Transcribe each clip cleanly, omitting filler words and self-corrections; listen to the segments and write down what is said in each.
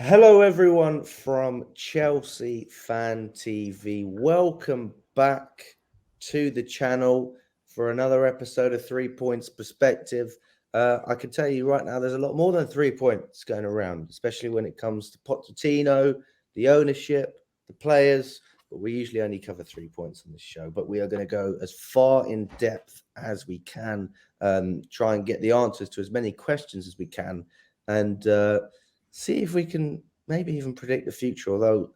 Hello, everyone from Chelsea Fan TV. Welcome back to the channel for another episode of 3 Points Perspective. I can tell you right now, there's a lot more than 3 points going around, especially when it comes to Pochettino, the ownership, the players. But we usually only cover 3 points on this show. But we are going to go as far in depth as we can, try and get the answers to as many questions as we can, and see if we can maybe even predict the future. Although,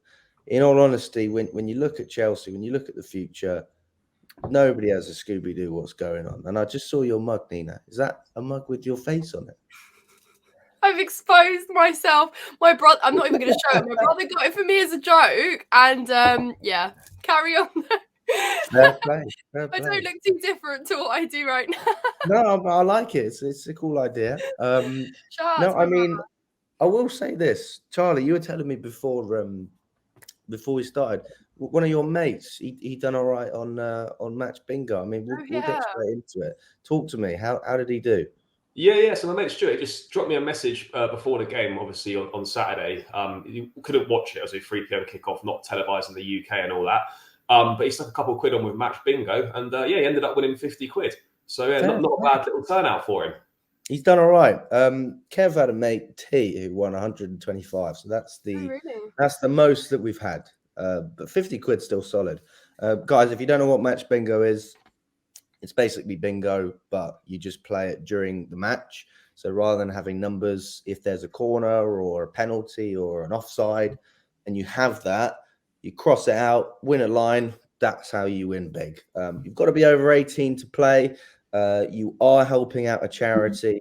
in all honesty, when you look at Chelsea, when you look at the future, nobody has a Scooby-Doo what's going on. And I just saw your mug, Nina. Is that a mug with your face on it? I've exposed myself. My brother, I'm not even going to show it. My brother got it for me as a joke. And yeah, carry on. Fair play. Fair I play. don't look too different to what I do right now. No, I like it. It's a cool idea. Shout out No, to I my mean, brother. I will say this, Charlie. You were telling me before we started. One of your mates, he done all right on Match Bingo. I mean, Oh, we'll get yeah. straight into it. Talk to me. How did he do? Yeah. So my mate Stuart just dropped me a message before the game, obviously on Saturday. You couldn't watch it as a 3 p.m. kickoff, not televised in the UK and all that. But he stuck a couple of quid on with Match Bingo, and he ended up winning 50 quid. So yeah, Fair not a play. bad little turnout for him. He's done all right. Kev had a mate T who won 125, so that's Oh, really? the most that we've had. But 50 quid still solid. Guys, if you don't know what Match Bingo is, it's basically bingo, but you just play it during the match. So rather than having numbers, if there's a corner or a penalty or an offside, and you have that, you cross it out, win a line. That's how you win big. You've got to be over 18 to play. You are helping out a charity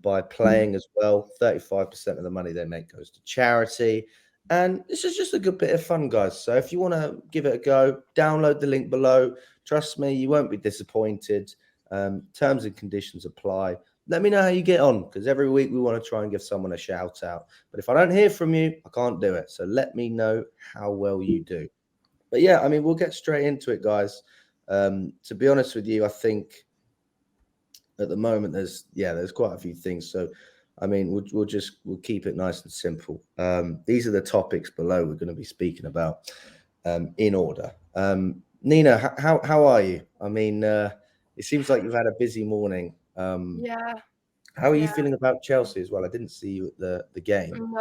by playing as well. 35% of the money they make goes to charity. And this is just a good bit of fun, guys. So if you want to give it a go, download the link below. Trust me, you won't be disappointed. Terms and conditions apply. Let me know how you get on, because every week we want to try and give someone a shout out. But if I don't hear from you, I can't do it. So let me know how well you do. But yeah, I mean, we'll get straight into it, guys. To be honest with you, I think at the moment there's quite a few things. So I mean, we'll keep it nice and simple. These are the topics below we're going to be speaking about in order. Nina, how are you? I mean, it seems like you've had a busy morning. Yeah. How are you Yeah. feeling about Chelsea as well? I didn't see you at the game.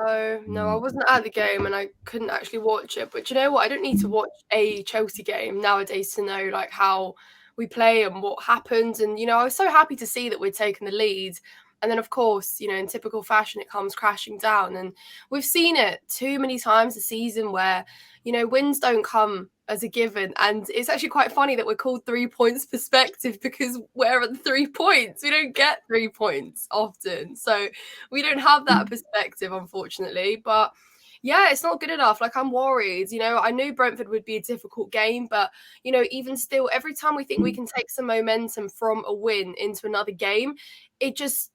No, I wasn't at the game and I couldn't actually watch it. But you know what? I don't need to watch a Chelsea game nowadays to know like how we play and what happens. And I was so happy to see that we're taking the lead. And then of course, in typical fashion, it comes crashing down. And we've seen it too many times this season where, wins don't come as a given. And it's actually quite funny that we're called 3 points perspective because we're at the 3 points. We don't get 3 points often. So we don't have that perspective, unfortunately. But yeah, it's not good enough. Like, I'm worried. I knew Brentford would be a difficult game, but even still, every time we think we can take some momentum from a win into another game, it just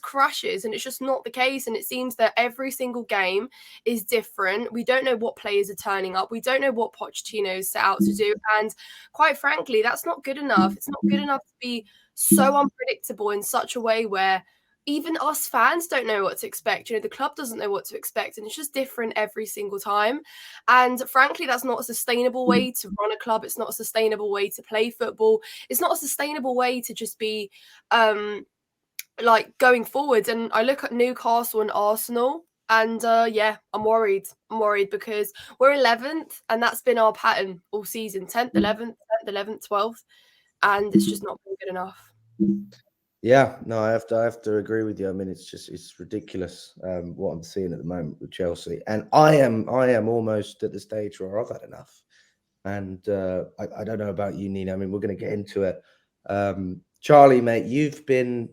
crashes, and it's just not the case. And it seems that every single game is different. We don't know what players are turning up. We don't know what Pochettino is set out to do. And quite frankly, that's not good enough. It's not good enough to be so unpredictable in such a way where even us fans don't know what to expect. The club doesn't know what to expect, and it's just different every single time. And frankly, that's not a sustainable way to run a club. It's not a sustainable way to play football. It's not a sustainable way to just be like going forward. And I look at Newcastle and Arsenal, and I'm worried. I'm worried because we're 11th, and that's been our pattern all season: 10th, 11th, 10th, 11th, 12th, and it's just not been good enough. Yeah, no, I have to agree with you. I mean, it's ridiculous what I'm seeing at the moment with Chelsea, and I am almost at the stage where I've had enough. And I don't know about you, Nina. I mean, we're going to get into it. Charlie, mate, you've been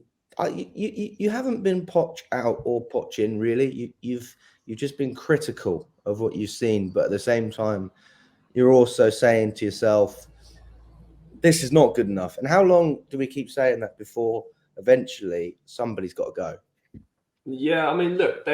you haven't been Poch out or Poch in really. You've just been critical of what you've seen, but at the same time, you're also saying to yourself, this is not good enough. And how long do we keep saying that before eventually somebody's got to go? Yeah, I mean, look,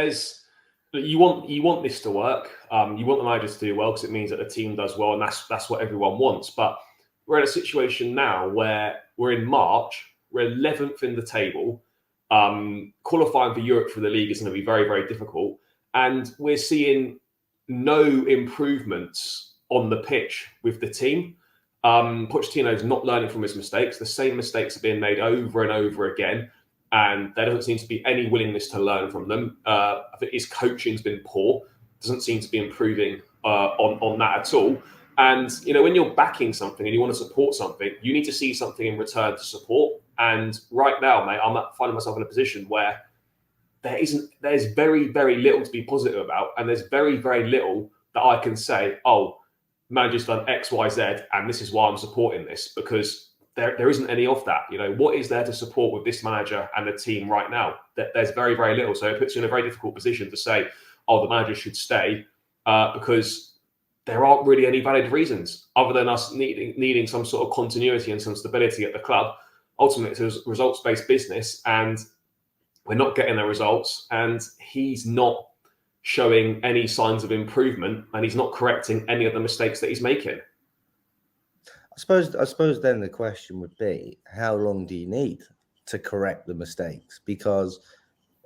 you want this to work. You want the managers to do well because it means that the team does well, and that's what everyone wants. But we're in a situation now where we're in March, we're 11th in the table. Qualifying for Europe for the league is going to be very, very difficult. And we're seeing no improvements on the pitch with the team. Pochettino is not learning from his mistakes. The same mistakes are being made over and over again, and there doesn't seem to be any willingness to learn from them. I think his coaching's been poor. Doesn't seem to be improving on that at all. And when you're backing something and you want to support something, you need to see something in return to support. And right now, mate, I'm finding myself in a position where there's very, very little to be positive about, and there's very, very little that I can say, oh, manager's done X, Y, Z, and this is why I'm supporting this, because there isn't any of that. What is there to support with this manager and the team right now? There's very, very little. So it puts you in a very difficult position to say, oh, the manager should stay, because there aren't really any valid reasons other than us needing some sort of continuity and some stability at the club. Ultimately, it's a results-based business, and we're not getting the results, and he's not showing any signs of improvement, and he's not correcting any of the mistakes that he's making. I suppose then the question would be, how long do you need to correct the mistakes? Because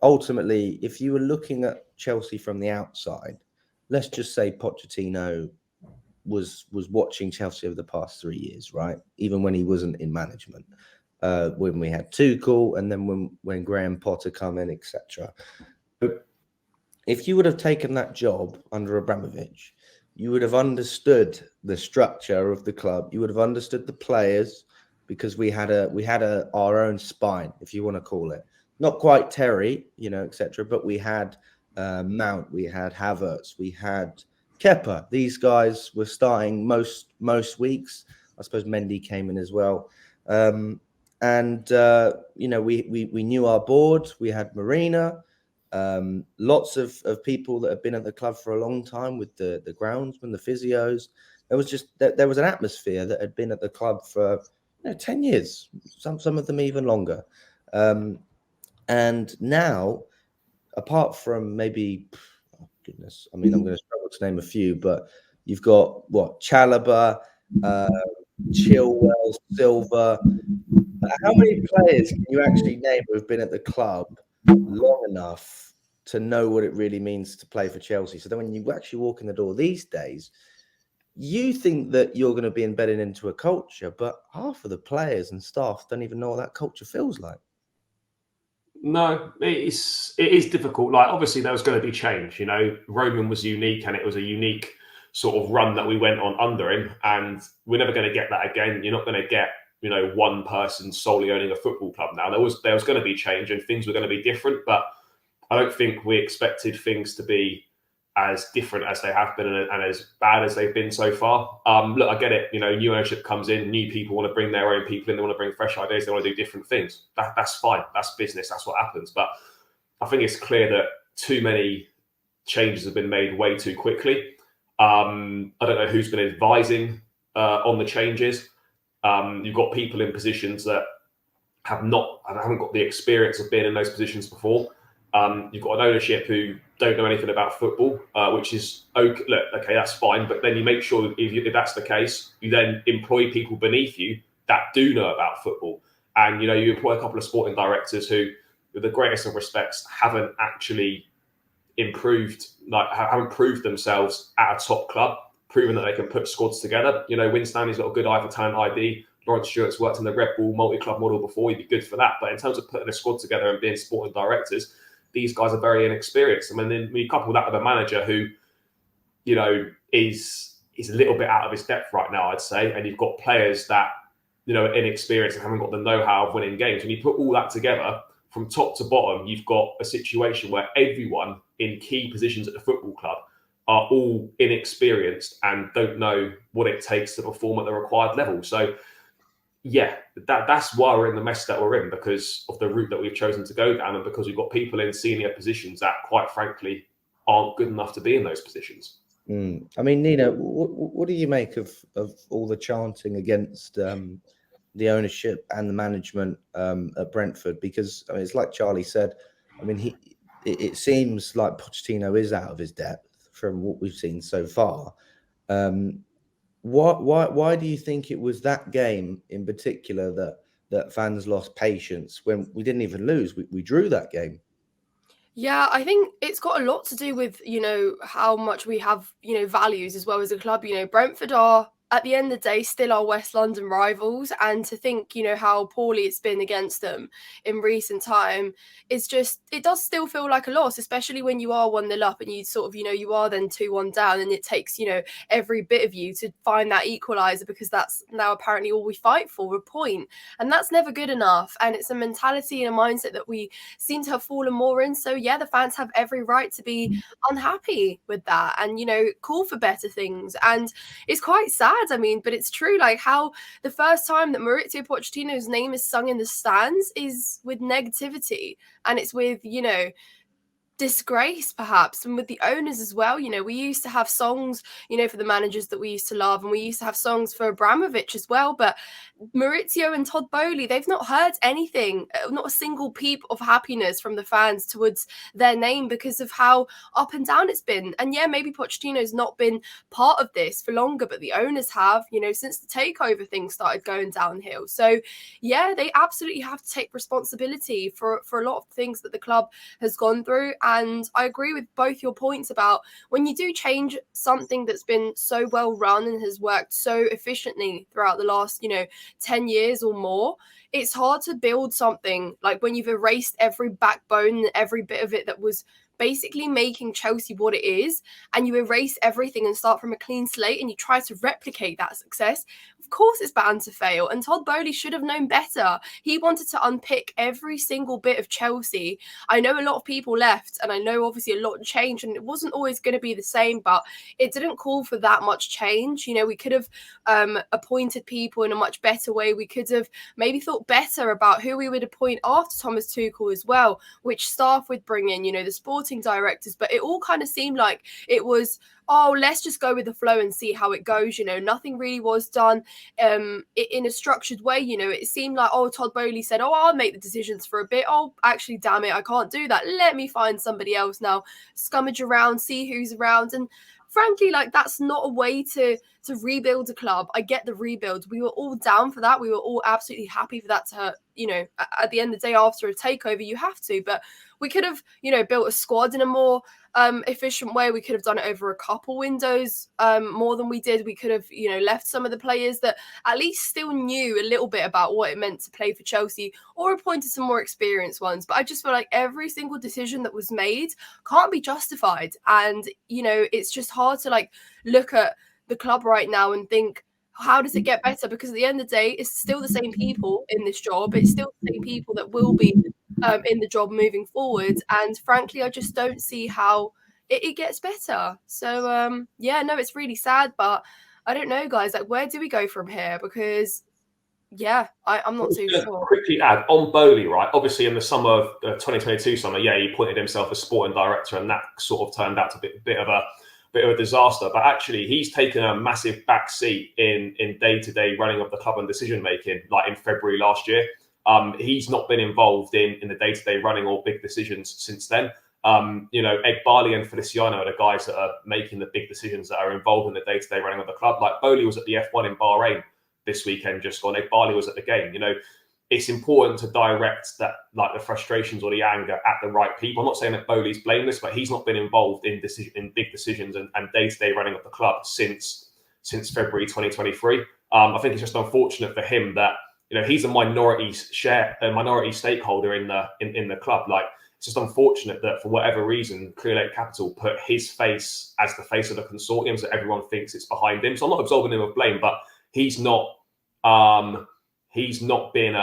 ultimately, if you were looking at Chelsea from the outside, let's just say Pochettino was watching Chelsea over the past 3 years, right? Even when he wasn't in management, when we had Tuchel, and then when Graham Potter come in, etc. But if you would have taken that job under Abramovich, you would have understood the structure of the club. You would have understood the players, because we had our own spine, if you want to call it. Not quite Terry, etc. But we had Mount, we had Havertz, we had Kepa. These guys were starting most weeks. I suppose Mendy came in as well. We knew our board. We had Marina. Lots of people that have been at the club for a long time, with the groundsmen, the physios. There was an atmosphere that had been at the club for 10 years, some of them even longer. And now, apart from maybe, oh goodness, I mean, I'm going to struggle to name a few, but you've got Chalobah, Chilwell, Silva. How many players can you actually name who have been at the club long enough to know what it really means to play for Chelsea? So then when you actually walk in the door these days, you think that you're going to be embedded into a culture, but half of the players and staff don't even know what that culture feels like. No, it is difficult. Like, obviously there was going to be change. Roman was unique, and it was a unique sort of run that we went on under him, and we're never going to get that again. You're not going to get one person solely owning a football club now. There was going to be change, and things were going to be different, but I don't think we expected things to be as different as they have been, and as bad as they've been so far. Look, I get it. New ownership comes in, new people want to bring their own people in, they want to bring fresh ideas, they want to do different things. That's fine. That's business. That's what happens. But I think it's clear that too many changes have been made way too quickly. I don't know who's been advising on the changes. You've got people in positions that haven't got the experience of being in those positions before. You've got an ownership who don't know anything about football, which is okay. Look, okay, that's fine. But then you make sure that if that's the case, you then employ people beneath you that do know about football. And, you employ a couple of sporting directors who, with the greatest of respects, haven't actually haven't proved themselves at a top club, proven that they can put squads together. Winstanley's got a good eye for talent ID. Lawrence Stewart's worked in the Red Bull multi-club model before. He'd be good for that. But in terms of putting a squad together and being sporting directors, these guys are very inexperienced. I mean, then when you couple that with a manager who, is a little bit out of his depth right now, I'd say, and you've got players that, are inexperienced and haven't got the know-how of winning games. When you put all that together, from top to bottom, you've got a situation where everyone in key positions at the football club are all inexperienced and don't know what it takes to perform at the required level. So, yeah, that's why we're in the mess that we're in, because of the route that we've chosen to go down, and because we've got people in senior positions that, quite frankly, aren't good enough to be in those positions. I mean, Nina, what do you make of all the chanting against the ownership and the management at Brentford? Because it's like Charlie said. I mean, it seems like Pochettino is out of his depth from what we've seen so far. Why do you think it was that game in particular that fans lost patience when we didn't even lose? We drew that game. Yeah, I think it's got a lot to do with, how much we have, values as well as a club. Brentford are, at the end of the day, still our West London rivals. And to think, how poorly it's been against them in recent time, it does still feel like a loss, especially when you are 1-0 up and you sort of, you are then 2-1 down, and it takes, every bit of you to find that equaliser, because that's now apparently all we fight for, a point. And that's never good enough. And it's a mentality and a mindset that we seem to have fallen more in. So yeah, the fans have every right to be unhappy with that, and call for better things. And it's quite sad, I mean, but it's true, like how the first time that Maurizio Pochettino's name is sung in the stands is with negativity, and it's with disgrace perhaps, and with the owners as well. We used to have songs for the managers that we used to love, and we used to have songs for Abramovich as well, but Maurizio and Todd Boehly, they've not heard anything, not a single peep of happiness from the fans towards their name, because of how up and down it's been. And yeah, maybe Pochettino's not been part of this for longer, but the owners have, since the takeover thing started going downhill. So yeah, they absolutely have to take responsibility for a lot of things that the club has gone through. And I agree with both your points about when you do change something that's been so well run and has worked so efficiently throughout the last, 10 years or more, it's hard to build something like when you've erased every backbone and every bit of it that was basically making Chelsea what it is, and you erase everything and start from a clean slate and you try to replicate that success. Of course it's bound to fail, and Todd Boehly should have known better. He wanted to unpick every single bit of Chelsea. I know a lot of people left, and I know obviously a lot changed, and it wasn't always going to be the same, but it didn't call for that much change. We could have appointed people in a much better way. We could have maybe thought better about who we would appoint after Thomas Tuchel as well, which staff we'd bring in, the sporting directors. But it all kind of seemed like it was, oh, let's just go with the flow and see how it goes. Nothing really was done in a structured way. It seemed like, oh, Todd Boehly said, oh, I'll make the decisions for a bit. Oh, actually, damn it, I can't do that. Let me find somebody else now. Scummage around, see who's around. And frankly, like, that's not a way to rebuild a club. I get the rebuild. We were all down for that. We were all absolutely happy for that to, at the end of the day after a takeover, you have to. But we could have, built a squad in a more efficient way. We could have done it over a couple windows more than we did. We could have, left some of the players that at least still knew a little bit about what it meant to play for Chelsea, or appointed some more experienced ones. But I just feel like every single decision that was made can't be justified. And, it's just hard to look at the club right now and think, how does it get better? Because at the end of the day, it's still the same people in this job. It's still the same people that will be in the job moving forward. And frankly, I just don't see how it gets better. So, yeah, no, it's really sad. But I don't know, guys, where do we go from here? Because, yeah, I'm not too sure. Quickly add on Boehly, right? Obviously, in the summer of 2022 summer, yeah, he appointed himself as sporting director, and that sort of turned out to be a bit of a disaster. But actually, he's taken a massive backseat in day-to-day running of the club and decision making. Like in February last year, he's not been involved in the day-to-day running or big decisions since then. Boehly and Feliciano are the guys that are making the big decisions, that are involved in the day-to-day running of the club. Like Boehly was at the F1 in Bahrain this weekend just gone. Boehly was at the game. It's important to direct that, like, the frustrations or the anger at the right people. I'm not saying that Boehly's blameless, but he's not been involved in big decisions and day-to-day running of the club since February 2023. I think it's just unfortunate for him that he's a minority stakeholder in the club. Like, it's just unfortunate that for whatever reason, Clear Lake Capital put his face as the face of the consortium, so everyone thinks it's behind him. So I'm not absolving him of blame, but he's not been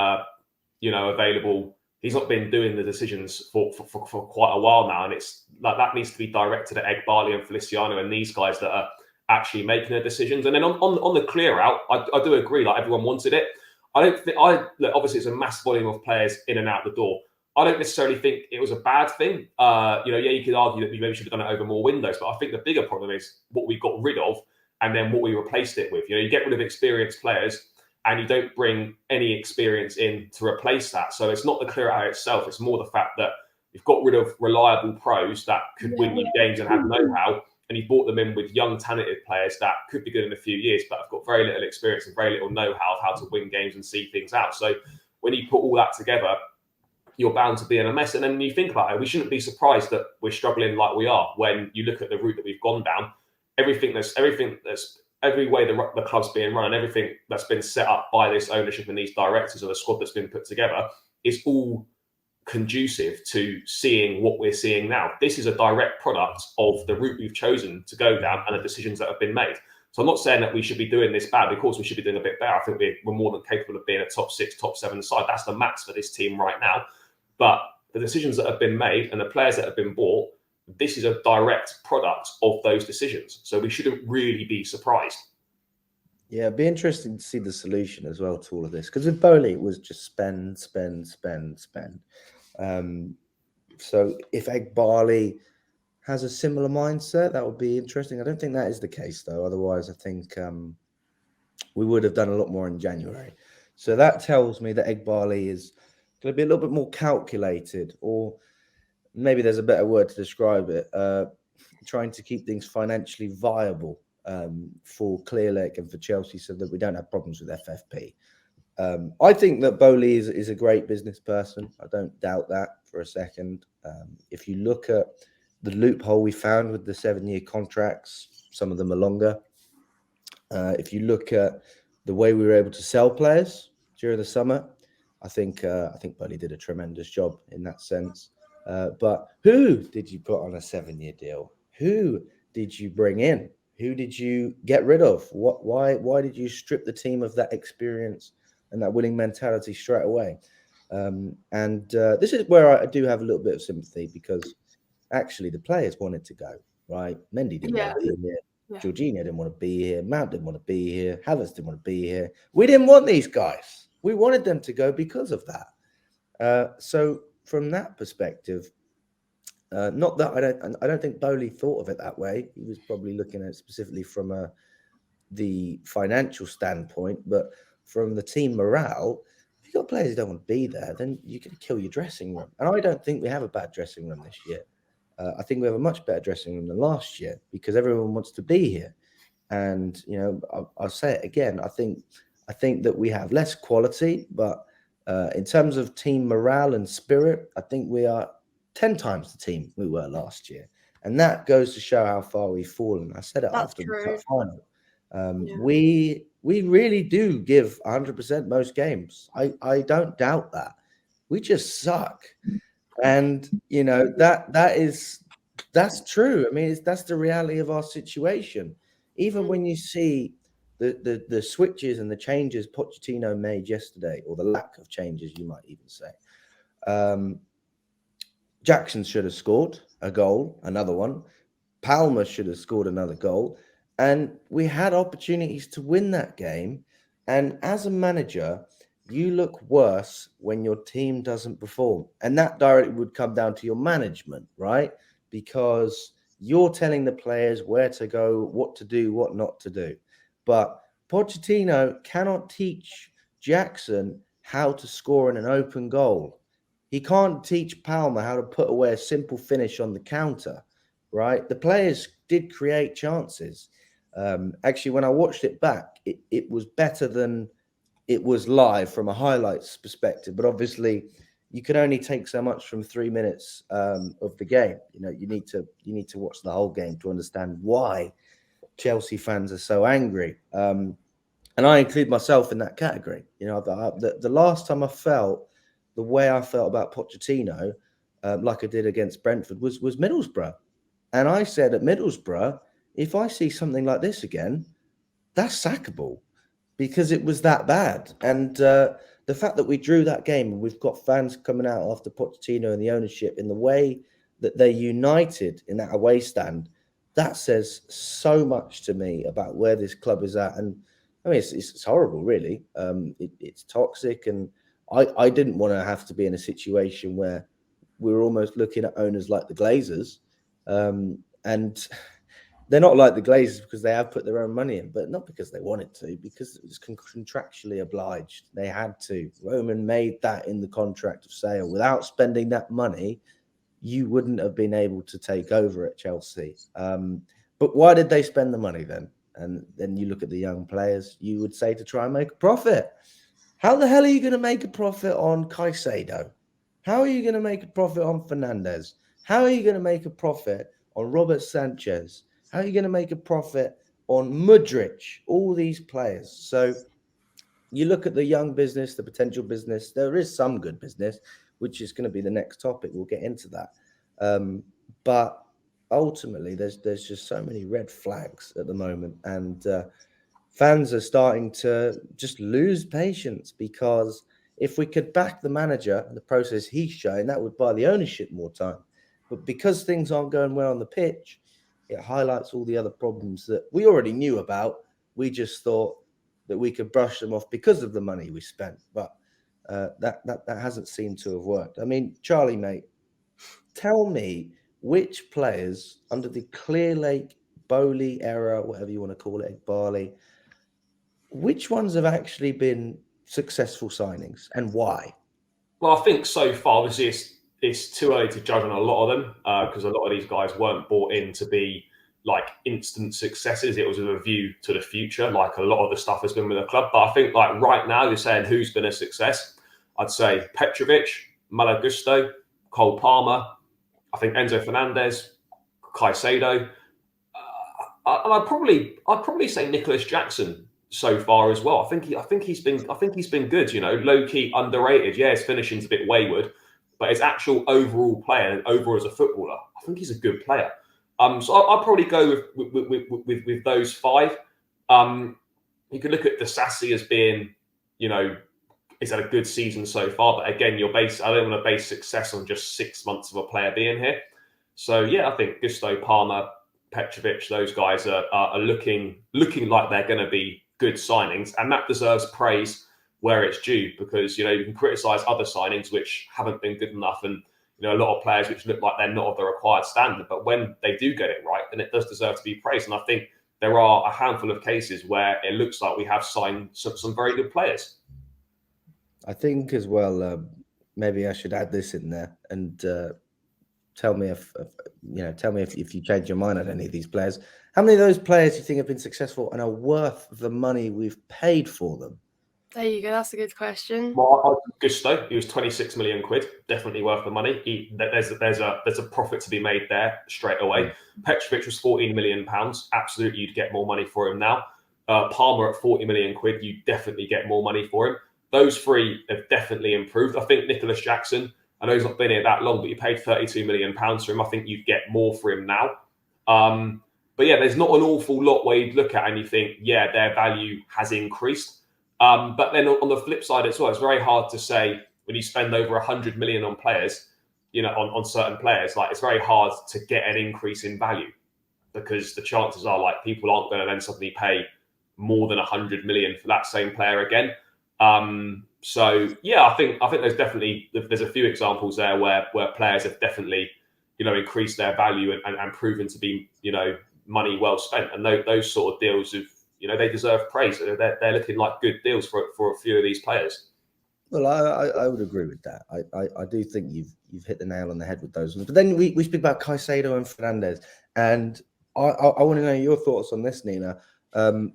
available. He's not been doing the decisions for quite a while now, and it's like that needs to be directed at Boehly and Feliciano and these guys that are actually making the decisions. And then on the clear out, I do agree. Like, everyone wanted it. Look, obviously it's a mass volume of players in and out the door. I don't necessarily think it was a bad thing. You could argue that we maybe should have done it over more windows, but I think the bigger problem is what we got rid of and then what we replaced it with. You get rid of experienced players and you don't bring any experience in to replace that. So it's not the clear out itself. It's more the fact that you've got rid of reliable pros that could win you games and have know-how, and you brought them in with young, talented players that could be good in a few years, but have got very little experience and very little know-how of how to win games and see things out. So when you put all that together, you're bound to be in a mess. And then you think about it, we shouldn't be surprised that we're struggling like we are when you look at the route that we've gone down. Every way the club's being run and everything that's been set up by this ownership and these directors or the squad that's been put together is all conducive to seeing what we're seeing now. This is a direct product of the route we've chosen to go down and the decisions that have been made. So I'm not saying that we should be doing this bad. Of course, we should be doing a bit better. I think we're more than capable of being a top 6, top 7 side. That's the max for this team right now. But the decisions that have been made and the players that have been bought, this is a direct product of those decisions. So we shouldn't really be surprised. Yeah, it'd be interesting to see the solution as well to all of this. Because with Boehly, it was just spend. So if Boehly has a similar mindset, that would be interesting. I don't think that is the case, though. Otherwise, I think we would have done a lot more in January. So that tells me that Boehly is going to be a little bit more calculated, or maybe there's a better word to describe it, trying to keep things financially viable for Clearlake and for Chelsea so that we don't have problems with FFP. I think that Boehly is a great business person. I don't doubt that for a second. If you look at the loophole we found with the 7-year contracts, some of them are longer. If you look at the way we were able to sell players during the summer, I think Boehly did a tremendous job in that sense. But who did you put on a 7-year deal? Who did you bring in? Who did you get rid of? Why did you strip the team of that experience and that winning mentality straight away? This is where I do have a little bit of sympathy, because actually the players wanted to go, right? Mendy didn't want to be here. Yeah. Jorginho didn't want to be here. Mount didn't want to be here. Havertz didn't want to be here. We didn't want these guys. We wanted them to go because of that. So from that perspective, not that I don't think Boehly thought of it that way. He was probably looking at it specifically from the financial standpoint, but from the team morale, if you've got players who don't want to be there, then you can kill your dressing room. And I don't think we have a bad dressing room this year. I think we have a much better dressing room than last year, because everyone wants to be here. And I'll say it again. I think that we have less quality, but in terms of team morale and spirit, I think we are 10 times the team we were last year. And that goes to show how far we've fallen. I said it after the cup final. We really do give 100% most games. I don't doubt that. We just suck. And that's true. I mean, that's the reality of our situation. Even when you see the switches and the changes Pochettino made yesterday, or the lack of changes, you might even say. Jackson should have scored a goal, another one. Palmer should have scored another goal. And we had opportunities to win that game. And as a manager, you look worse when your team doesn't perform. And that directly would come down to your management, right? Because you're telling the players where to go, what to do, what not to do. But Pochettino cannot teach Jackson how to score in an open goal. He can't teach Palmer how to put away a simple finish on the counter, right? The players did create chances. Actually, when I watched it back, it was better than it was live from a highlights perspective. But obviously, you can only take so much from 3 minutes of the game. You need to watch the whole game to understand why Chelsea fans are so angry. And I include myself in that category. The last time I felt the way I felt about Pochettino, like I did against Brentford, was Middlesbrough. And I said at Middlesbrough, if I see something like this again, that's sackable, because it was that bad. And the fact that we drew that game, and we've got fans coming out after Pochettino and the ownership in the way that they united in that away stand, that says so much to me about where this club is at. And I mean, it's horrible, really. It's toxic. And I didn't want to have to be in a situation where we were almost looking at owners like the Glazers. And they're not like the Glazers because they have put their own money in, but not because they wanted to, because it was contractually obliged. They had to. Roman made that in the contract of sale. Without spending that money, you wouldn't have been able to take over at Chelsea. But why did they spend the money then? And then you look at the young players, you would say to try and make a profit. How the hell are you going to make a profit on Caicedo? How are you going to make a profit on Fernandes? How are you going to make a profit on Robert Sanchez? How are you going to make a profit on Mudryk? All these players. So you look at the young business, the potential business. There is some good business, which is going to be the next topic. We'll get into that. But ultimately, there's just so many red flags at the moment, and fans are starting to just lose patience, because if we could back the manager and the process he's showing, that would buy the ownership more time. But because things aren't going well on the pitch, it highlights all the other problems that we already knew about. We just thought that we could brush them off because of the money we spent, but that hasn't seemed to have worked. I mean, Charlie, mate, tell me which players under the Clear Lake Boehly era, whatever you want to call it, Boehly, which ones have actually been successful signings and why? Well, I think so far, obviously, it's too early to judge on a lot of them because a lot of these guys weren't brought in to be like instant successes. It was with a view to the future, like a lot of the stuff has been with the club. But I think like right now, you're saying who's been a success. I'd say Petrovic, Malo Gusto, Cole Palmer, I think Enzo Fernandez, Caicedo. And I'd probably say Nicholas Jackson so far as well. I think he's been good. You know, low key underrated. Yeah, his finishing's a bit wayward, but his actual overall play and overall as a footballer, I think he's a good player. So I'll probably go with those five. You can look at Disasi as being, you know, he's had a good season so far, but again, I don't want to base success on just 6 months of a player being here. So yeah, I think Gusto, Palmer, Petrovic, those guys are looking like they're going to be good signings, and that deserves praise where it's due, because you know you can criticise other signings which haven't been good enough, and you know a lot of players which look like they're not of the required standard. But when they do get it right, then it does deserve to be praised. And I think there are a handful of cases where it looks like we have signed some very good players. I think as well, maybe I should add this in there and tell me if you change your mind on any of these players. How many of those players do you think have been successful and are worth the money we've paid for them? There you go. That's a good question. Well, Gusto, he was 26 million quid, definitely worth the money. There's a profit to be made there straight away. Petrovic was 14 million pounds. Absolutely, you'd get more money for him now. Palmer at 40 million quid, you definitely get more money for him. Those three have definitely improved. I think Nicholas Jackson, I know he's not been here that long, but you paid 32 million pounds for him. I think you'd get more for him now. But yeah, there's not an awful lot where you'd look at and you think, yeah, their value has increased. But then on the flip side as well, it's very hard to say when you spend over 100 million on players, you know, on certain players, like it's very hard to get an increase in value, because the chances are like people aren't going to then suddenly pay more than 100 million for that same player again. So yeah, I think there's a few examples there where players have definitely, you know, increased their value and proven to be, you know, money well spent. And those sort of deals have, you know, they deserve praise. They're looking like good deals for a few of these players. Well, I would agree with that. I do think you've hit the nail on the head with those ones. But then we speak about Caicedo and Fernandez, and I want to know your thoughts on this, Nina. I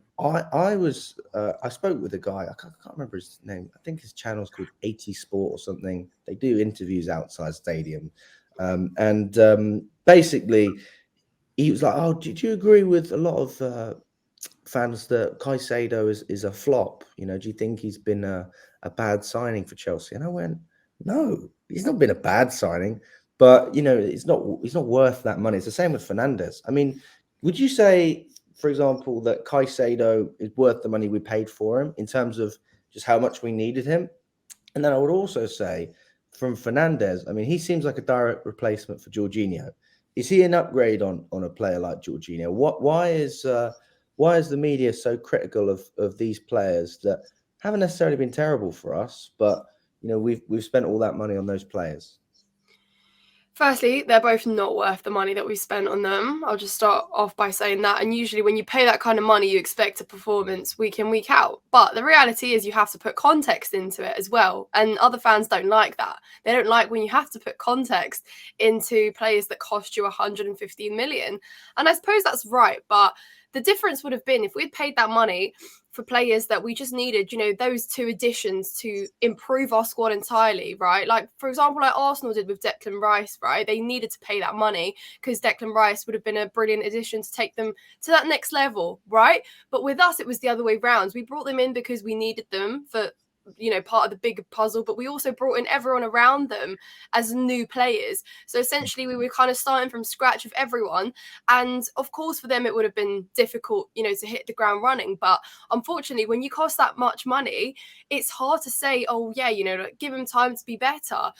spoke with a guy. I can't remember his name. I think his channel's called 80 Sport or something. They do interviews outside stadium, and basically he was like, "Oh, did you agree with a lot of fans that Caicedo is a flop? You know, do you think he's been a bad signing for Chelsea?" And I went, "No, he's not been a bad signing, but you know, it's not worth that money." It's the same with Fernandes. I mean, would you say, for example, that Caicedo is worth the money we paid for him in terms of just how much we needed him? And then I would also say from Fernandes, I mean, he seems like a direct replacement for Jorginho. Is he an upgrade on a player like Jorginho? Why is the media so critical of these players that haven't necessarily been terrible for us, but you know, we've spent all that money on those players? Firstly, they're both not worth the money that we spent on them. I'll just start off by saying that. And usually when you pay that kind of money, you expect a performance week in, week out. But the reality is you have to put context into it as well. And other fans don't like that. They don't like when you have to put context into players that cost you 115 million. And I suppose that's right. But the difference would have been if we'd paid that money for players that we just needed, you know, those 2 additions to improve our squad entirely, right? Like, for example, like Arsenal did with Declan Rice, right? They needed to pay that money because Declan Rice would have been a brilliant addition to take them to that next level, right? But with us, it was the other way round. We brought them in because we needed them for, you know, part of the bigger puzzle, but we also brought in everyone around them as new players. So essentially we were kind of starting from scratch with everyone. And of course for them it would have been difficult, you know, to hit the ground running. But unfortunately, when you cost that much money, it's hard to say, oh yeah, you know, like, give them time to be better.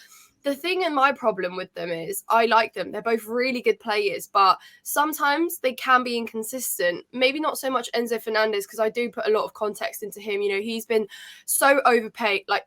The thing and my problem with them is I like them. They're both really good players, but sometimes they can be inconsistent. Maybe not so much Enzo Fernandez, because I do put a lot of context into him. You know, he's been so overplayed. Like,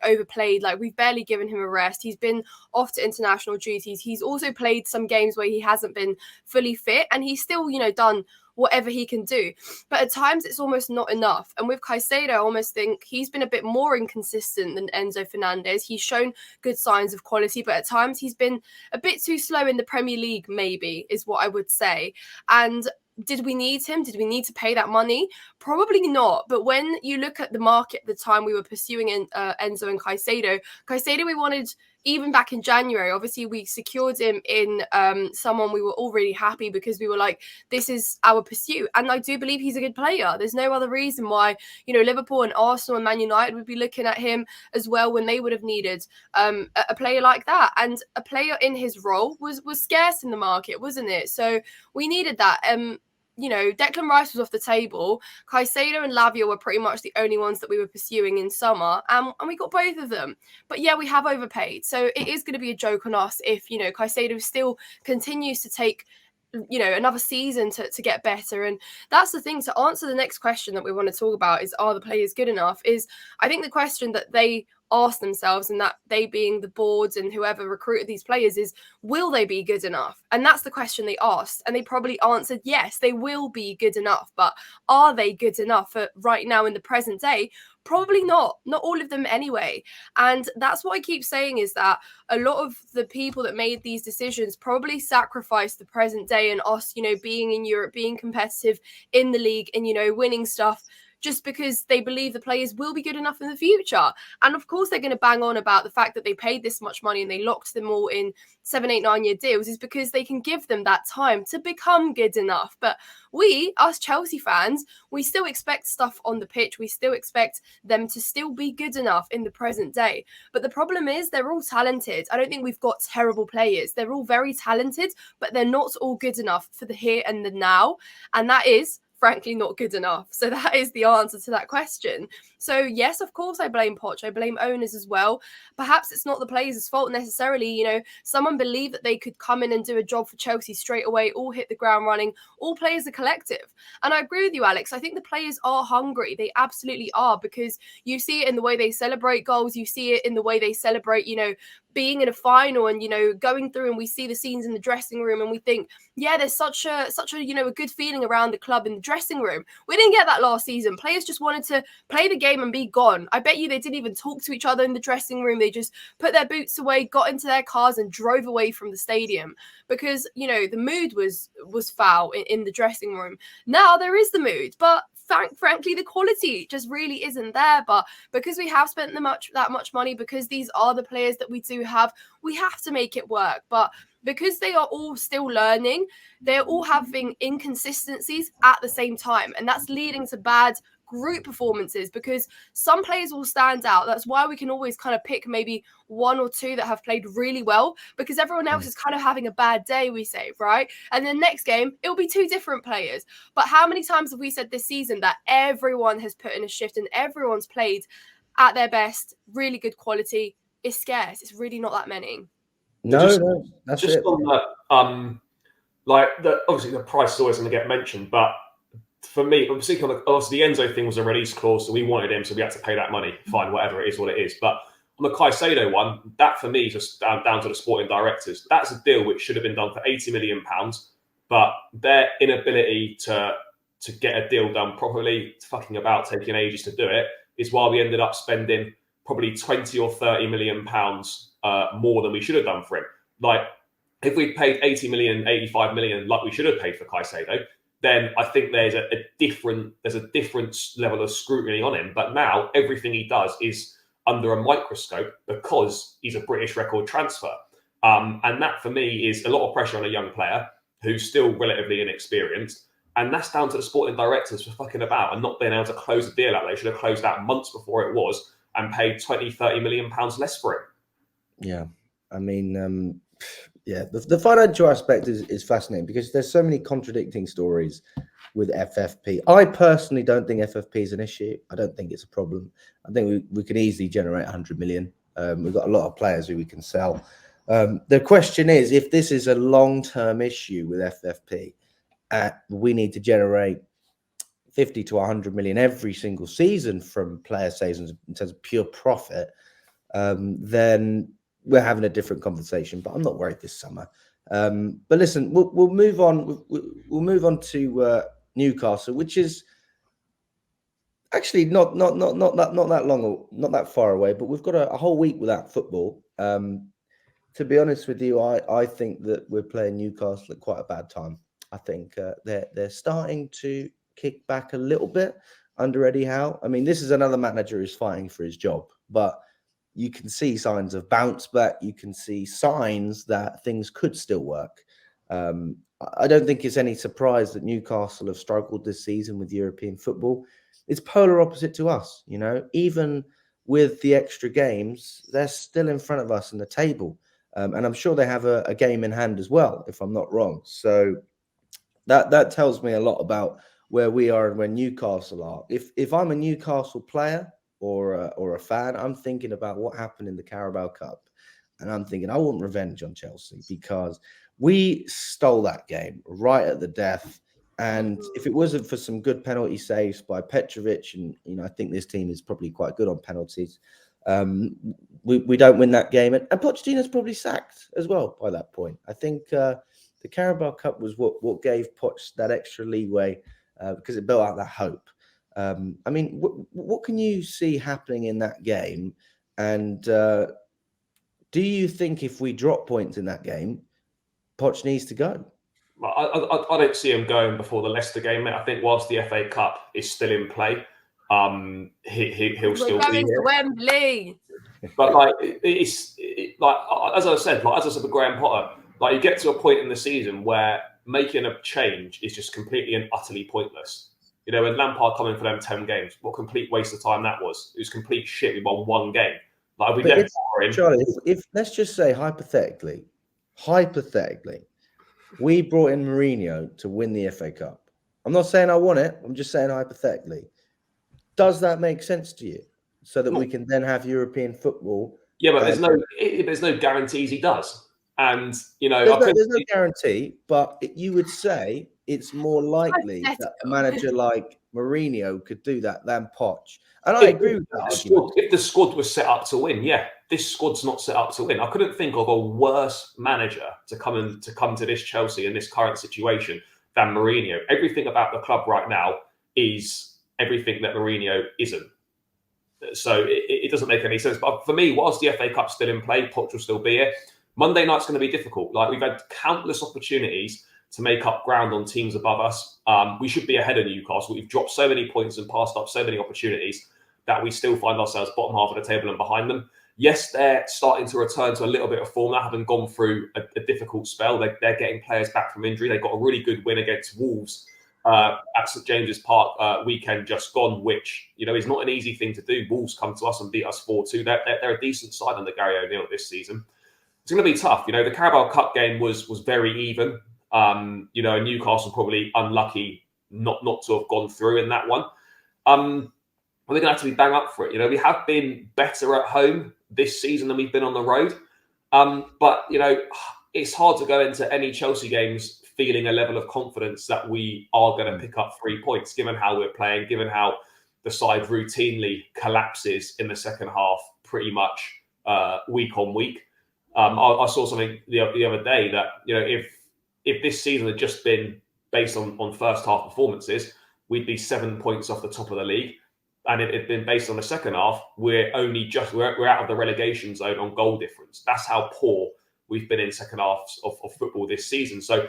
we've barely given him a rest. He's been off to international duties. He's also played some games where he hasn't been fully fit, and he's still, you know, done whatever he can do. But at times it's almost not enough. And with Caicedo, I almost think he's been a bit more inconsistent than Enzo Fernandez. He's shown good signs of quality, but at times he's been a bit too slow in the Premier League, maybe, is what I would say. And did we need him? Did we need to pay that money? Probably not. But when you look at the market at the time we were pursuing Enzo and Caicedo, we wanted, even back in January, obviously we secured him in someone we were all really happy because we were like, this is our pursuit. And I do believe he's a good player. There's no other reason why, you know, Liverpool and Arsenal and Man United would be looking at him as well when they would have needed a player like that. And a player in his role was scarce in the market, wasn't it? So we needed that. You know, Declan Rice was off the table. Caicedo and Lavia were pretty much the only ones that we were pursuing in summer, and we got both of them. But yeah, we have overpaid. So it is going to be a joke on us if, you know, Caicedo still continues to take, you know, another season to get better. And that's the thing. To answer the next question that we want to talk about is, are the players good enough? Is, I think, the question that they ask themselves, and that they being the boards and whoever recruited these players, is, will they be good enough? And that's the question they asked, and they probably answered yes, they will be good enough. But are they good enough for right now in the present day? Probably not all of them anyway. And that's what I keep saying, is that a lot of the people that made these decisions probably sacrificed the present day and us, you know, being in Europe, being competitive in the league and, you know, winning stuff, just because they believe the players will be good enough in the future. And of course, they're going to bang on about the fact that they paid this much money and they locked them all in 7, 8, 9 year deals, is because they can give them that time to become good enough. But we, us Chelsea fans, we still expect stuff on the pitch. We still expect them to still be good enough in the present day. But the problem is, they're all talented. I don't think we've got terrible players. They're all very talented, but they're not all good enough for the here and the now. And that is, frankly, not good enough. So that is the answer to that question. So yes, of course, I blame Poch. I blame owners as well. Perhaps it's not the players' fault necessarily. You know, someone believed that they could come in and do a job for Chelsea straight away, all hit the ground running, all play as a collective. And I agree with you, Alex. I think the players are hungry. They absolutely are, because you see it in the way they celebrate goals. You see it in the way they celebrate, you know, being in a final and, you know, going through, and we see the scenes in the dressing room and we think, yeah, there's such a, you know, a good feeling around the club in the dressing room. We didn't get that last season. Players just wanted to play the game and be gone. I bet you they didn't even talk to each other in the dressing room. They just put their boots away, got into their cars and drove away from the stadium because, you know, the mood was foul in the dressing room. Now there is the mood, but frankly, the quality just really isn't there. But because we have spent that much money, because these are the players that we do have, we have to make it work. But because they are all still learning, they're all having inconsistencies at the same time. And that's leading to bad group performances, because some players will stand out. That's why we can always kind of pick maybe 1 or 2 that have played really well, because everyone else is kind of having a bad day, we say, right? And then next game, it'll be 2 different players. But how many times have we said this season that everyone has put in a shift and everyone's played at their best, really good quality? Is scarce. It's really not that many. No, that's just it. On that, obviously the price is always going to get mentioned, but for me, obviously the Enzo thing was a release clause, so we wanted him, so we had to pay that money. Fine, whatever, it is what it is. But on the Caicedo one, that for me is just down to the sporting directors. That's a deal which should have been done for £80 million, but their inability to get a deal done properly, fucking about taking ages to do it, is why we ended up spending probably 20 or 30 million pounds more than we should have done for him. Like, if we'd paid 80 million, 85 million like we should have paid for Caicedo, then I think there's a different level of scrutiny on him. But now everything he does is under a microscope because he's a British record transfer. And that for me is a lot of pressure on a young player who's still relatively inexperienced. And that's down to the sporting directors for fucking about and not being able to close the deal out. They should have closed out months before it was and paid 20, 30 million pounds less for it. Yeah. I mean, the financial aspect is fascinating because there's so many contradicting stories with FFP. I personally don't think FFP is an issue. I don't think it's a problem. I think we could easily generate 100 million. We've got a lot of players who we can sell. The question is, if this is a long-term issue with FFP, we need to generate 50 to 100 million every single season from player sales in terms of pure profit, then we're having a different conversation. But I'm not worried this summer. But listen, we'll move on. We'll move on to Newcastle, which is actually not that long, or not that far away. But we've got a whole week without football. To be honest with you, I think that we're playing Newcastle at quite a bad time. I think they're starting to kick back a little bit under Eddie Howe. I mean, this is another manager who's fighting for his job, but you can see signs of bounce back. You can see signs that things could still work. I don't think it's any surprise that Newcastle have struggled this season with European football. It's polar opposite to us, you know. Even with the extra games, they're still in front of us in the table. And I'm sure they have a game in hand as well, if I'm not wrong. So that tells me a lot about where we are and where Newcastle are. If I'm a Newcastle player or a fan, I'm thinking about what happened in the Carabao Cup. And I'm thinking, I want revenge on Chelsea because we stole that game right at the death. And if it wasn't for some good penalty saves by Petrovic, and I think this team is probably quite good on penalties, we don't win that game. And Pochettino's probably sacked as well by that point. I think the Carabao Cup was what gave Poch that extra leeway because it built out that hope. I mean, what can you see happening in that game? And do you think if we drop points in that game, Poch needs to go? I don't see him going before the Leicester game, mate. I think whilst the FA Cup is still in play, he'll still be here. To Wembley. But like as I said with Graham Potter, like you get to a point in the season where making a change is just completely and utterly pointless. You know, when Lampard coming for them 10 games, what complete waste of time that was. It was complete shit. We won one game. Like we left him. Charlie, if let's just say hypothetically, we brought in Mourinho to win the FA Cup. I'm not saying I want it. I'm just saying hypothetically. Does that make sense to you? So that we can then have European football. Yeah, but there's no guarantees he does. And, there's no guarantee, but you would say it's more likely that a manager like Mourinho could do that than Poch. And I agree with that. If the squad was set up to win, this squad's not set up to win. I couldn't think of a worse manager to come to this Chelsea in this current situation than Mourinho. Everything about the club right now is everything that Mourinho isn't. So it doesn't make any sense. But for me, whilst the FA Cup's still in play, Poch will still be here. Monday night's going to be difficult. Like we've had countless opportunities to make up ground on teams above us. We should be ahead of Newcastle. We've dropped so many points and passed up so many opportunities that we still find ourselves bottom half of the table and behind them. Yes, they're starting to return to a little bit of form now, having gone through a difficult spell. They're getting players back from injury. They got a really good win against Wolves at St James's Park weekend just gone, which is not an easy thing to do. Wolves come to us and beat us 4-2. They're a decent side under Gary O'Neill this season. It's going to be tough. The Carabao Cup game was very even. Newcastle probably unlucky not to have gone through in that one. They're going to have to be bang up for it. We have been better at home this season than we've been on the road. But it's hard to go into any Chelsea games feeling a level of confidence that we are going to pick up 3 points, given how we're playing, given how the side routinely collapses in the second half pretty much week on week. I saw something the other day that, if this season had just been based on first half performances, we'd be 7 points off the top of the league. And if it had been based on the second half, we're out of the relegation zone on goal difference. That's how poor we've been in second halves of football this season. So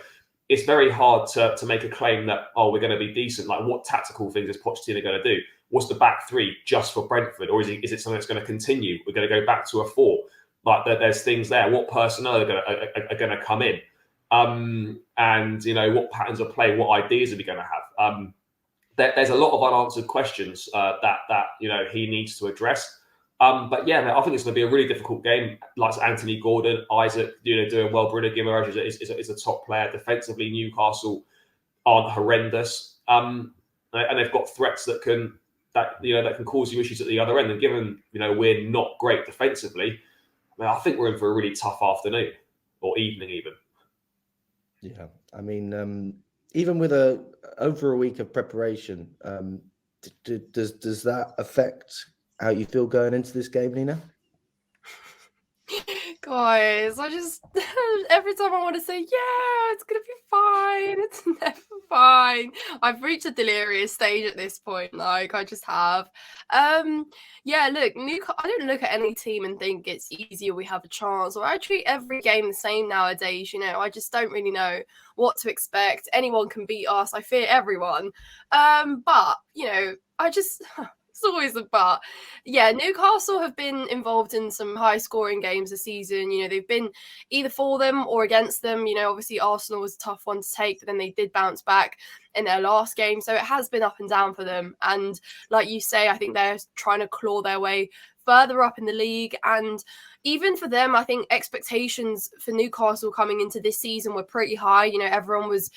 it's very hard to make a claim that, we're going to be decent. Like, what tactical things is Pochettino going to do? What's the back three just for Brentford? Or is it something that's going to continue? We're going to go back to a 4. Like, there's things there. What personnel are going to come in? And, what patterns of play, what ideas are we going to have? There's a lot of unanswered questions that he needs to address. But yeah, I think it's going to be a really difficult game. Like Anthony Gordon, Isaac, doing well. Bruno Guimaraes is a top player. Defensively, Newcastle aren't horrendous, and they've got threats that can cause you issues at the other end. And given we're not great defensively, I think we're in for a really tough afternoon or evening even. Yeah, I mean, even with over a week of preparation, does that affect how you feel going into this game, Nina? Guys, I just every time I want to say, yeah, it's gonna be fine. It's never fine. I've reached a delirious stage at this point. Like, I just have. Yeah, look, I don't look at any team and think it's easy or we have a chance. Or I treat every game the same nowadays. I just don't really know what to expect. Anyone can beat us. I fear everyone. But I just. It's always a but. Yeah, Newcastle have been involved in some high-scoring games this season. They've been either for them or against them. Obviously Arsenal was a tough one to take, but then they did bounce back in their last game. So it has been up and down for them. And like you say, I think they're trying to claw their way further up in the league. And even for them, I think expectations for Newcastle coming into this season were pretty high. Everyone was,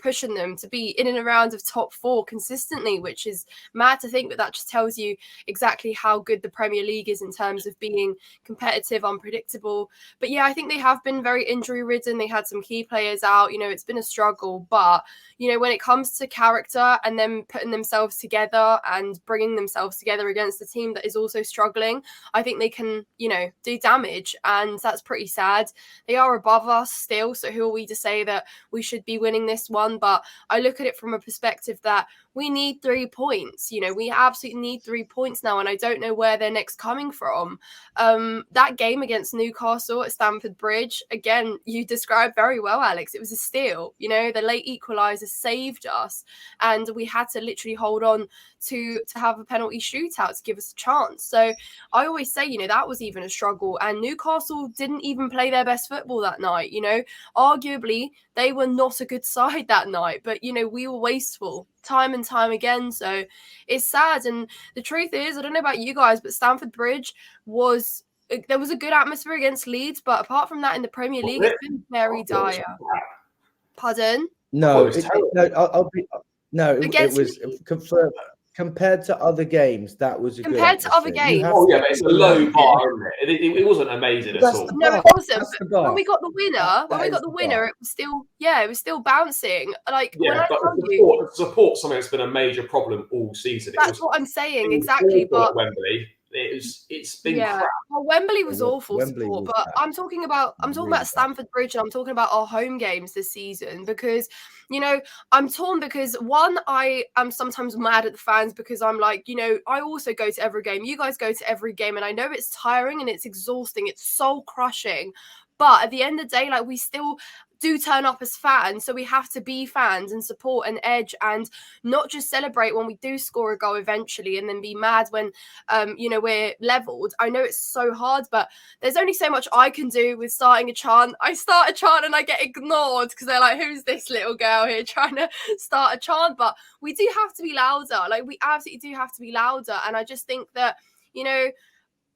pushing them to be in and around of top 4 consistently, which is mad to think, but that just tells you exactly how good the Premier League is in terms of being competitive, unpredictable. But yeah, I think they have been very injury ridden. They had some key players out. It's been a struggle, but when it comes to character and them putting themselves together and bringing themselves together against a team that is also struggling, I think they can, do damage, and that's pretty sad. They are above us still, so who are we to say that we should be winning this one? But I look at it from a perspective that we need 3 points. We absolutely need 3 points now, and I don't know where they're next coming from. That game against Newcastle at Stamford Bridge, again, you described very well, Alex. It was a steal. The late equaliser saved us, and we had to literally hold on to have a penalty shootout to give us a chance. So I always say, that was even a struggle, and Newcastle didn't even play their best football that night. Arguably they were not a good side that night, but we were wasteful time and time again. So it's sad. And the truth is, I don't know about you guys, but Stamford Bridge there was a good atmosphere against Leeds, but apart from that in the Premier League, it's been very dire. Pardon? No, it was confirmed. Compared to other games, that was a compared to other games. Oh yeah, but it's a low bar, isn't it? It wasn't amazing at all. No, it wasn't. But when we got the winner, it was still bouncing. Like, yeah, when I but tell you, support something that's been a major problem all season. That's what I'm saying, exactly. But at Wembley, it's been crap. Well, Wembley was awful support, but I'm talking about Stamford Bridge, and I'm talking about our home games this season, because I'm torn, because one, I am sometimes mad at the fans because I'm like, I also go to every game. You guys go to every game, and I know it's tiring and it's exhausting. It's soul crushing. But at the end of the day, like, we still do turn up as fans, so we have to be fans and support and edge, and not just celebrate when we do score a goal eventually and then be mad when we're leveled. I know it's so hard, but there's only so much I can do with starting a chant. I start a chant and I get ignored because they're like, who's this little girl here trying to start a chant? But we do have to be louder. Like, we absolutely do have to be louder. And I just think that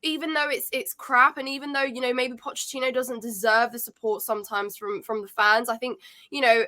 even though it's crap, and even though maybe Pochettino doesn't deserve the support sometimes from the fans, I think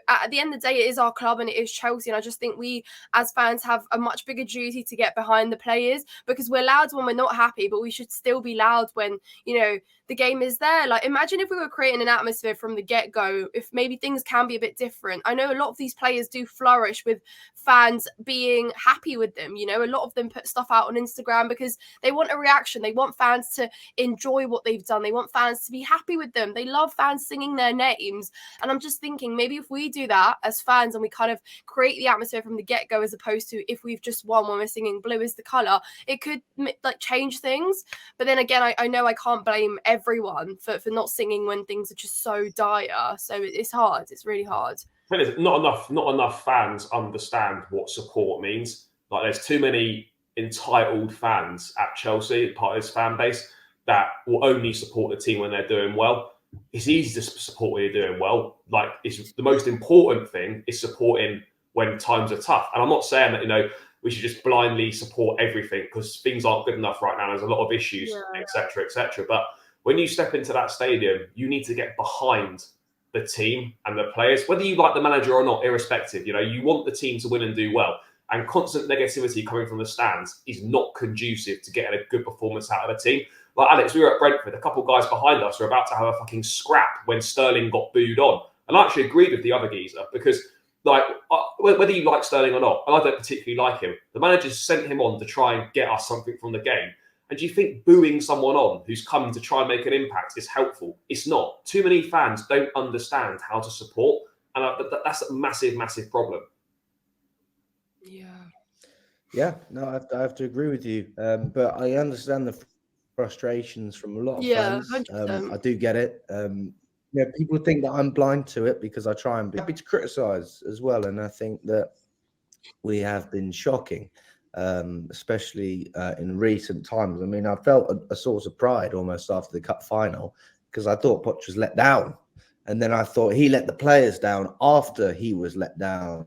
at the end of the day, it is our club and it is Chelsea, and I just think we as fans have a much bigger duty to get behind the players, because we're loud when we're not happy, but we should still be loud when the game is there. Like, imagine if we were creating an atmosphere from the get-go, if maybe things can be a bit different. I know a lot of these players do flourish with fans being happy with them. A lot of them put stuff out on Instagram because they want a reaction. They want fans to enjoy what they've done. They want fans to be happy with them. They love fans singing their names. And I'm just thinking, maybe if we do that as fans and we kind of create the atmosphere from the get-go, as opposed to if we've just won when we're singing blue is the colour, it could change things. But then again, I know I can't blame everyone for not singing when things are just so dire. So it's hard. It's really hard. not enough fans understand what support means. Like, there's too many entitled fans at Chelsea, part of this fan base, that will only support the team when they're doing well. It's easy to support when you're doing well. Like, it's the most important thing is supporting when times are tough. And I'm not saying that, we should just blindly support everything, because things aren't good enough right now. There's a lot of issues, etc., etc. But when you step into that stadium, you need to get behind the team and the players, whether you like the manager or not, irrespective. You want the team to win and do well. And constant negativity coming from the stands is not conducive to getting a good performance out of the team. Like, Alex, we were at Brentford. A couple of guys behind us were about to have a fucking scrap when Sterling got booed on. And I actually agreed with the other geezer, because, like, whether you like Sterling or not, and I don't particularly like him, the manager sent him on to try and get us something from the game. And do you think booing someone on who's come to try and make an impact is helpful? It's not. Too many fans don't understand how to support, and that's a massive, massive problem. Yeah, no, I have to agree with you. But I understand the frustrations from a lot of fans. 100%. I do get it. People think that I'm blind to it because I try and be happy to criticize as well. And I think that we have been shocking, especially in recent times. I mean, I felt a source of pride almost after the cup final, because I thought Poch was let down. And then I thought he let the players down after he was let down.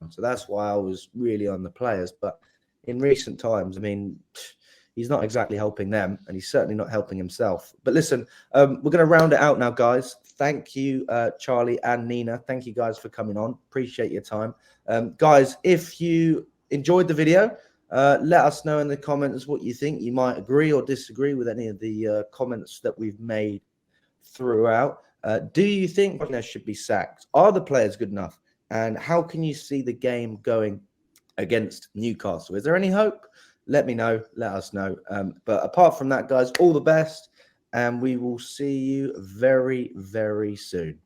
So that's why I was really on the players. But in recent times, I mean, he's not exactly helping them, and he's certainly not helping himself. But listen, we're going to round it out now, guys. Thank you, Charlie and Nina. Thank you guys for coming on. Appreciate your time. Guys, if you enjoyed the video, let us know in the comments what you think. You might agree or disagree with any of the comments that we've made throughout. Do you think Pochettino should be sacked? Are the players good enough? And how can you see the game going against Newcastle? Is there any hope? Let me know. Let us know. But apart from that, guys, all the best. And we will see you very, very soon.